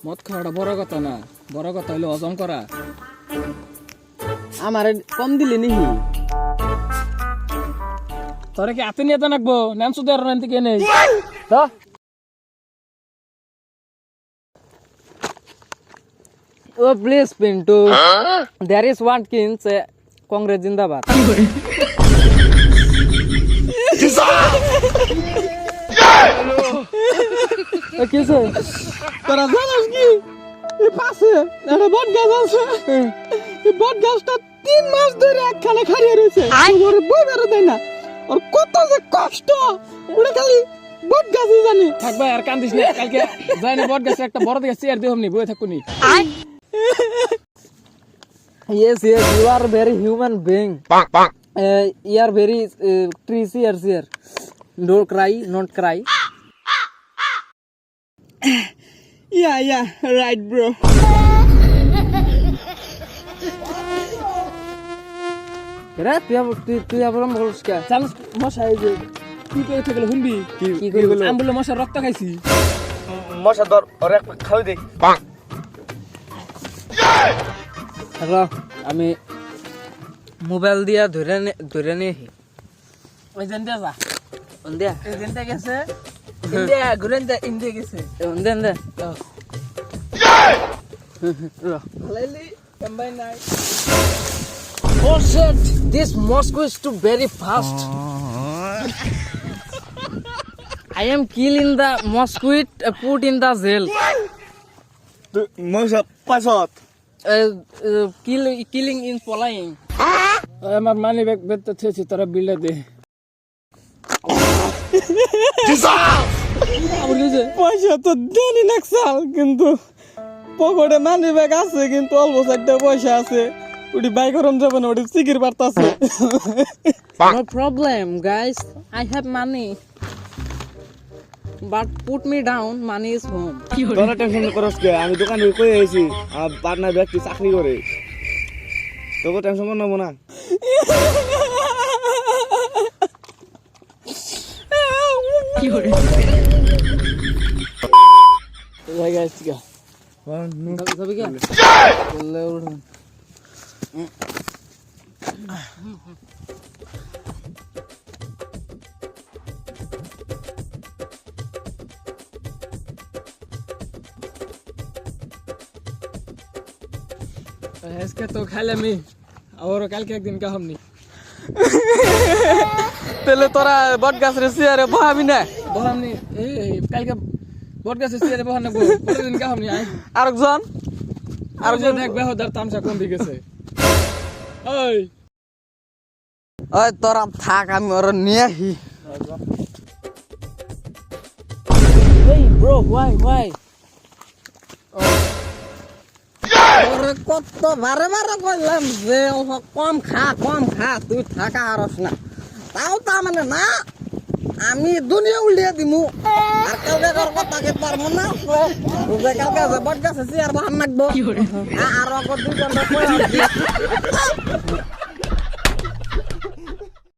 মদ খাওয়াটা বড় কথা না, বড় কথা হইলো হজম করা। আমার কম দিলে নিহি তোরে কি হাতে নিয়ে নাকবো নাম সুদের থেকে নেই তো। Oh, please, Pinto. There is one king. Say, Congress Zindabad. কি তোরা জানিস কি এই পাশে একটা বট গাছ আছে, এই বট গাছটা 3 মাস ধরে একখানে খাড়িয়ে রয়েছে, ওর বই বেরো দেয় না, ওর কত যে কষ্ট ওটা খালি বট গাছই জানে। থাকবে আর কান্দিস না, কালকে যাই না বট গাছে একটা বড় দেখে চেয়ার দিয়ে হমনি বই থাকুনি। Yes, you are very human being. You are very treasure here. Don't cry, not cry. Yeah, right, bro. রে তুই আবার বলছ কে? জানিস মশাই যে কি করে থাকলে শুনবি কি করলো? আমি বলে মশার রক্ত খাইছি। মশা ধর ওরে খাওয়াই দে। আমি মোবাইল দিয়া ধরে নে ওই জেনটা যা ওন্দিয়া এই জেনটা গেছে ইন্ডিয়া ঘুরেন ইন্ডিয়া গেছে ওন্দিয়া লাইলি কম্বাই নাই। Oh shit, this Moscow is too very fast. I am killing the mosquito, put in the jail. মশা পাছত Killing in flying. আমার মানি ব্যাগ বেতে থেছি তোরা বিলে দে। পয়সা তো দেনি নাকসাল, কিন্তু পকেটে মানি ব্যাগ আছে, কিন্তু অল্প একটা পয়সা আছে, ওটি বাই করন যাবে না, ওটি সিকির বার্তা আছে। No problem guys, I have money, but put me down, money is home. তোরা টেনশন করস কে? আমি দোকানে কই আইছি, আমার পার্টনার ব্যক্তি চাকরি করে, তোকে টেনশন করব না। কি করে জায়গা আছে কি যাবে কি বললে উঠুন। इसके तो खा ले मी और कल के एक दिन का हमनी তেলে তোরা বট গাছ রে সিয়ারে বহাবি না हमनी ए कल के बोट का से रे बहन को पूरे दिन का हमनी आए আরেকজন और जो देख बेहो दर तामसा कम भी गेছে ओए ওই তোরা থাক, আমি ওর নিয়ে আহি। Hey bro, why ওরে কত বারে কইলাম যে কম খা, তুই থাকা হারস না, তাও তা মানে না, আমি দুনিয়া উল্টিয়ে দিমু। আর কালকে কথাকে পারবো না, যে কালকে যে বট গাছে চেয়ার বাহান নাকবো, আর দুই ঘন্টা